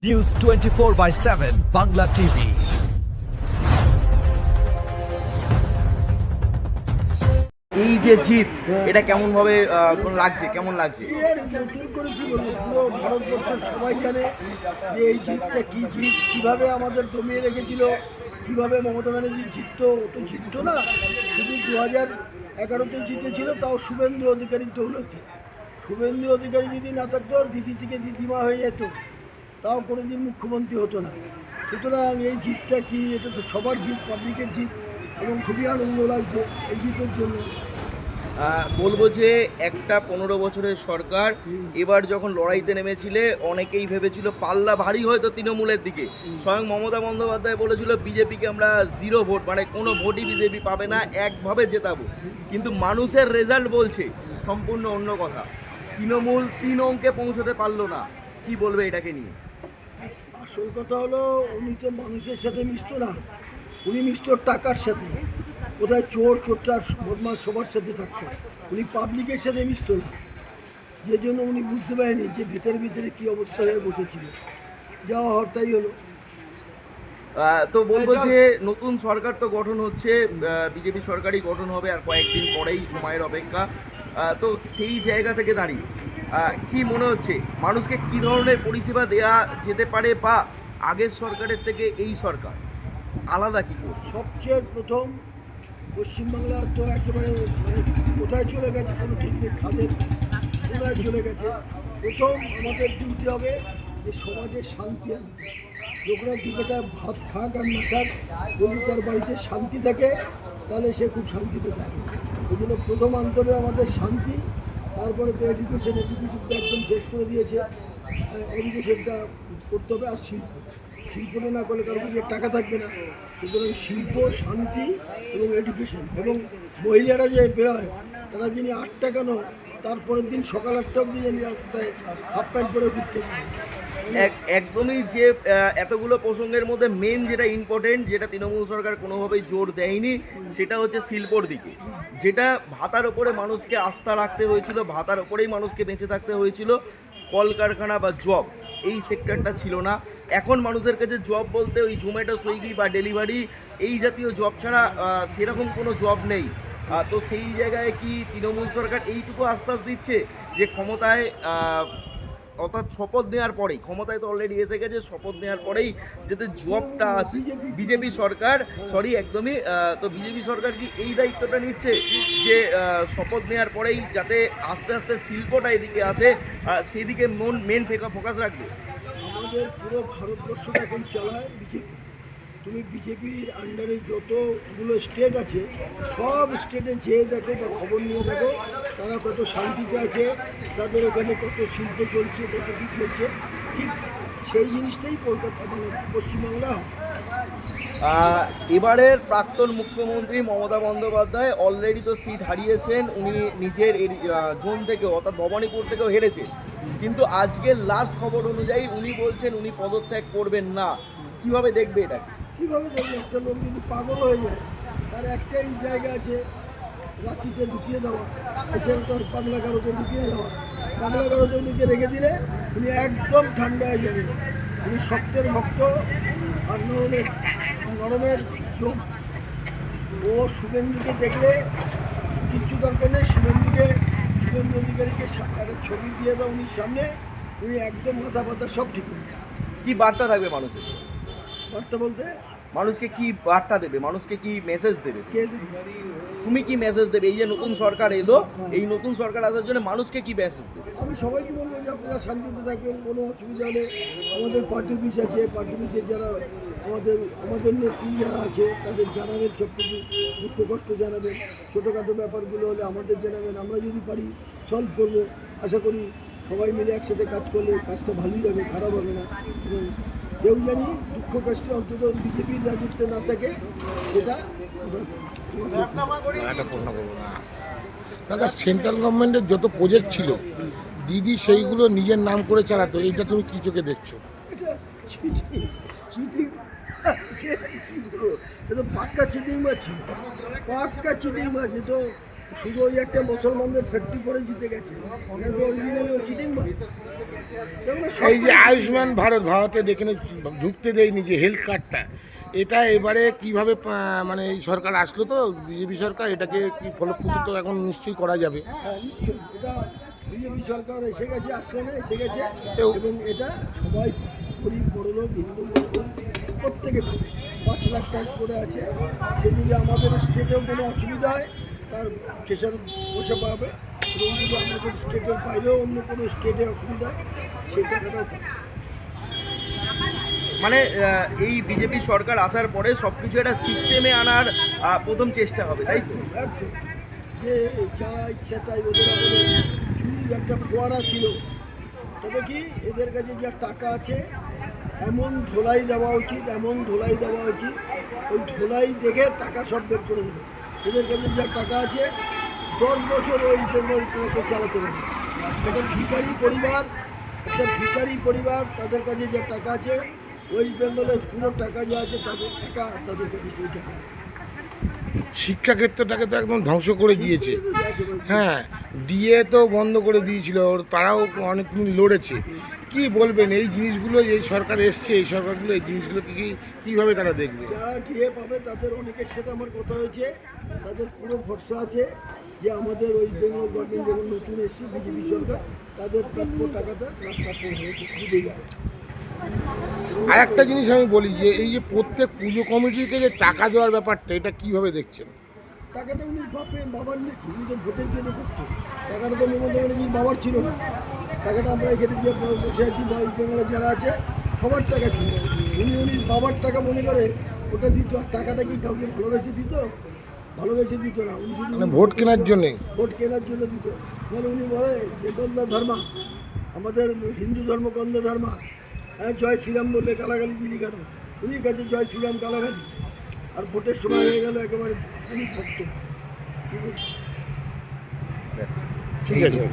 News 24/7 Bangla TV. এই যে জিত, এটা কেমন ভাবে লাগছে, কেমন লাগছে? নতুন করে কি বলবো, পুরো ভারতবর্ষের সবাই জানে যে এই জিতটা কি জিত, কীভাবে আমাদের জমিয়ে রেখেছিল, কীভাবে মমতা ব্যানার্জি জিততো। ও তো জিততো না, শুধু 2011-তে জিতেছিল, তাও শুভেন্দু অধিকারীর দৌলতে। শুভেন্দু অধিকারী যদি না থাকতো, দিদি থেকে দিদিমা হয়ে যেত, তাও কোনোদিন মুখ্যমন্ত্রী হতো না। সুতরাং এই জিতটা কি, এটা তো সবার জিত, পাবলিকের জিত, এবং খুবই আনন্দ লাগছে এই জিতের জন্য। বলবো যে একটা 15 বছরের সরকার এবার যখন লড়াইতে নেমেছিলে, অনেকেই ভেবেছিল পাল্লা ভারী হয়তো তৃণমূলের দিকে। স্বয়ং মমতা বন্দ্যোপাধ্যায় বলেছিল বিজেপিকে আমরা 0 ভোট, মানে কোনো ভোটই বিজেপি পাবে না, একভাবে জেতাবো। কিন্তু মানুষের রেজাল্ট বলছে সম্পূর্ণ অন্য কথা। তৃণমূল 3 অঙ্কে পৌঁছতে পারলো না। কি বলবে এটাকে নিয়ে? আসল কথা হলো, উনি তো মানুষের সাথে মিশতো না, উনি মিশতো টাকার সাথে। কোথায় চোর চোরটার বদমাস সবার সাথে থাকতো, উনি পাবলিকের সাথে মিশতো না। যে জন্য উনি বুঝতে পারেনি যে ভেতরে ভিতরে কী অবস্থা হয়ে বসেছিল। যা হওয়ার তাই হলো। তো বলবো যে নতুন সরকার তো গঠন হচ্ছে, বিজেপি সরকারই গঠন হবে আর কয়েকদিন পরেই, সময়ের অপেক্ষা। তো সেই জায়গা থেকে দাঁড়িয়ে কি মনে হচ্ছে মানুষকে কি ধরনের পরিষেবা দেয়া যেতে পারে, বা আগের সরকারের থেকে এই সরকার আলাদা কি করছে? সবচেয়ে প্রথম পশ্চিমবাংলা তো একেবারে মানে কোথায় চলে গেছে কোনো ঠিক নেই, খাদের কোথায় চলে গেছে। প্রথম আমাদের ডিউটি হবে যে সমাজে শান্তি আনতে। লোকরা দুবেটা ভাত খাক আর না খাক, যদি তার বাড়িতে শান্তি থাকে তাহলে সে খুব শান্তিতে থাকে। ওই জন্য প্রথম আনতে হবে আমাদের শান্তি। তারপরে তো এডুকেশনটা একদম শেষ করে দিয়েছে, এডুকেশনটা করতে হবে। আর শিল্পটা না করলে কারো কাছে টাকা থাকবে না। সুতরাং শিল্প, শান্তি এবং এডুকেশন, এবং মহিলারা যে বেরোয় তারা যিনি 8 টাকা নয়, তারপরের দিন সকাল 8টা অবধি জানি রাস্তায় হাফ প্যান্ট পরে ঘুরতে পারে। একদমই যে এতগুলো প্রসঙ্গের মধ্যে মেন যেটা ইম্পর্টেন্ট, যেটা তৃণমূল সরকার কোনোভাবেই জোর দেয়নি, সেটা হচ্ছে শিল্পর দিকে। যেটা ভাতার ওপরে মানুষকে আস্থা রাখতে হয়েছিল, ভাতার ওপরেই মানুষকে বেঁচে থাকতে হয়েছিল। কলকারখানা বা জব, এই সেক্টরটা ছিল না। এখন মানুষের কাছে জব বলতে ওই জোম্যাটো, সুইগি বা ডেলিভারি, এই জাতীয় জব ছাড়া সেরকম কোনো জব নেই। তো সেই জায়গায় কি তৃণমূল সরকার এইটুকু আশ্বাস দিচ্ছে যে ক্ষমতায়, অর্থাৎ শপথ নেওয়ার পরেই, ক্ষমতায় তো অলরেডি এসে গেছে, শপথ নেওয়ার পরেই যাতে জবটা আসে? বিজেপি সরকার, সরি একদমই, তো বিজেপি সরকার কি এই দায়িত্বটা নিচ্ছে যে শপথ নেওয়ার পরেই যাতে আস্তে আস্তে শিল্পটা এদিকে আসে, সেদিকে মেন ফোকাস রাখবে? আমাদের পুরো ভারতবর্ষটা এখন চালায় বিজেপি। তুমি বিজেপির আন্ডারে যতগুলো স্টেট আছে, সব স্টেটে যেয়ে দেখো বা খবর নিয়ে দেখো, তারা কত শান্তিতে আছে, তাদের ওখানে কত শিল্প চলছে, কত কী চলছে। ঠিক সেই জিনিসটাই কলকাতা মানে পশ্চিমবাংলা। এবারের প্রাক্তন মুখ্যমন্ত্রী মমতা বন্দ্যোপাধ্যায় অলরেডি তো সিট হারিয়েছেন, উনি নিজের জোন থেকে, অর্থাৎ ভবানীপুর থেকেও হেরেছে। কিন্তু আজকের লাস্ট খবর অনুযায়ী উনি বলছেন উনি পদত্যাগ করবেন না। কিভাবে দেখবে এটা? কীভাবে দেখবে, একটা লোক যদি পাগল হয়ে যায়, তার একটাই জায়গা আছে, রাঁচিতে ঢুকিয়ে দেওয়া। এছাড়া তো আর পাগলাগারোতে ঢুকিয়ে দেওয়া। পাগলাগারোতে উনিকে রেখে দিলে উনি একদম ঠান্ডা হয়ে যাবে। উনি শক্তের ভক্ত আর নরমের যোগ। ও শুভেন্দুকে দেখলে কিচ্ছু দরকার নেই, শুভেন্দু অধিকারীকে একটা ছবি দিয়ে দাও উনির সামনে, উনি একদম মাথা পাতা সব ঠিক হয়ে যায়। কি বার্তা থাকবে মানুষের? বার্তা বলতে মানুষকে কি বার্তা দেবে, মানুষকে কি মেসেজ দেবে? কে দিবি? তুমি কি মেসেজ দেবে? এই যে নতুন সরকার এলো, এই নতুন সরকার আসার জন্য মানুষকে কি মেসেজ দেবে? আমি সবাইকে বলবো যে আপনারা শান্তিতে থাকবেন। কোনো অসুবিধা হলে আমাদের পার্টি অফিস আছে, পার্টি অফিসে যারা আমাদের নেত্রী যারা আছে তাদের জানাবেন, সব কিছু দুঃখ কষ্ট জানাবেন। ছোটোখাটো ব্যাপারগুলো হলে আমাদের জানাবেন, আমরা যদি পারি সলভ করবো। আশা করি সবাই মিলে একসাথে কাজ করলে কাজটা ভালোই হবে, খারাপ হবে না। এবং কেউ জানি দুঃখ কষ্টে অন্তত বিজেপির রাজত্বে না থাকে, সেটা একটা প্রশ্ন করবো না দাদা, সেন্ট্রাল গভর্নমেন্টের যত প্রজেক্ট ছিল দিদি সেইগুলো নিজের নাম করে চালাতো, এইটা তুমি কি চোখে দেখছো? এটা চিটিং, চিটিং আজকে কী করবো, এ তো পাক্কা চিটিং মারছে, পাক্কা চিটিং মারছে। তো শুধু ওই একটা মুসলমানদের ফ্যাক্টরি করে জিতে গেছে, অরিজিনালি ও চিটিং মার। এই যে আয়ুষ্মান ভারতে যেখানে ঢুকতে দেয়নি যে হেলথ কার্ডটা, এটা এবারে কিভাবে মানে এই সরকার আসলো তো বিজেপি সরকার, এটাকে কি ফলপ্রসূ তো এখন নিশ্চয়ই করা যাবে। হ্যাঁ নিশ্চয়ই, এটা বিজেপি সরকার এসে গেছে, আসলে না এসে গেছে, এবং এটা সবাই গরিব বড়লোক হিন্দু মুসলিম প্রত্যেকে পাবে। 5 লাখ টাকা করে আছে, সে যদি আমাদের স্টেটেও কোনো অসুবিধা হয় তার কেশর বসে পাবে, এবং যদি আমাদের স্টেটের বাইরেও অন্য কোনো স্টেটে অসুবিধা হয় সেই টাকাটাও পাবে। মানে এই বিজেপি সরকার আসার পরে সব কিছু একটা সিস্টেমে আনার প্রথম চেষ্টা হবে, তাই তো? একদম, যে যা ইচ্ছা তাই ওদের আমলে চুরির একটা ফোয়ারা ছিল, তবে কি এদের কাছে যা টাকা আছে এমন ধোলাই দেওয়া উচিত, এমন ধোলাই দেওয়া উচিত, ওই ধোলাই দেখে টাকা সব বের করে দেবে। এদের কাছে যা টাকা আছে 10 বছর ওই বেঙ্গলটাকে চালাতে পারে। একটা ভিখারি পরিবার তাদের কাছে যে টাকা আছে, ওয়েস্ট বেঙ্গলের পুরো টাকা যা আছে তাদের তাদের কাছে সেই টাকা আছে। শিক্ষাক্ষেত্রটাকে তো একদম ধ্বংস করে দিয়েছে। হ্যাঁ, দিয়ে তো বন্ধ করে দিয়েছিল, তারাও অনেকদিন লড়েছে। কি বলবেন এই জিনিসগুলো, এই সরকার এসছে, এই সরকারগুলো এই জিনিসগুলোকে কীভাবে তারা দেখবে? যারা টিএ পাবে তাদের অনেকের সাথে আমার কথা হয়েছে, তাদের পুরো ভরসা আছে যে আমাদের ওয়েস্ট বেঙ্গল গভর্নমেন্ট যখন নতুন এসছে বিজেপি সরকার, তাদের প্রাপ্য টাকাটা প্রাপ্য হয়ে বুঝে যাবে। আর একটা জিনিস আমি বলি যে এই যে প্রত্যেক পুজো কমিটিকে যে টাকা দেওয়ার ব্যাপারটা, এটা কিভাবে দেখছেন? টাকাটা উনি বাবার নেই, উনি তো ভোটের জন্য করতো, টাকাটা তো মমতা ব্যানার্জি বাবার ছিল না। টাকাটা আমরা এখানে যে বসে আছি বা ওয়েস্ট বেঙ্গলে যারা আছে সবার টাকা ছিল, উনি বাবার টাকা মনে করে ওটা দিত। আর টাকাটা কি কাউকে ভালোবেসে দিত? ভালোবেসে দিত না, উনি শুধু মানে ভোট কেনার জন্যে, ভোট কেনার জন্য দিত। তাহলে উনি বলে যে গন্ধা ধর্মা, আমাদের হিন্দু ধর্ম গন্ধা ধর্মা, হ্যাঁ জয় শ্রীরাম বলে গালাগালি দিলি কেন? উনির কাছে জয় শ্রীরাম গালাগালি, আর ভোটের সময় হয়ে গেল একেবারে উনি ভক্ত। ঠিক আছে।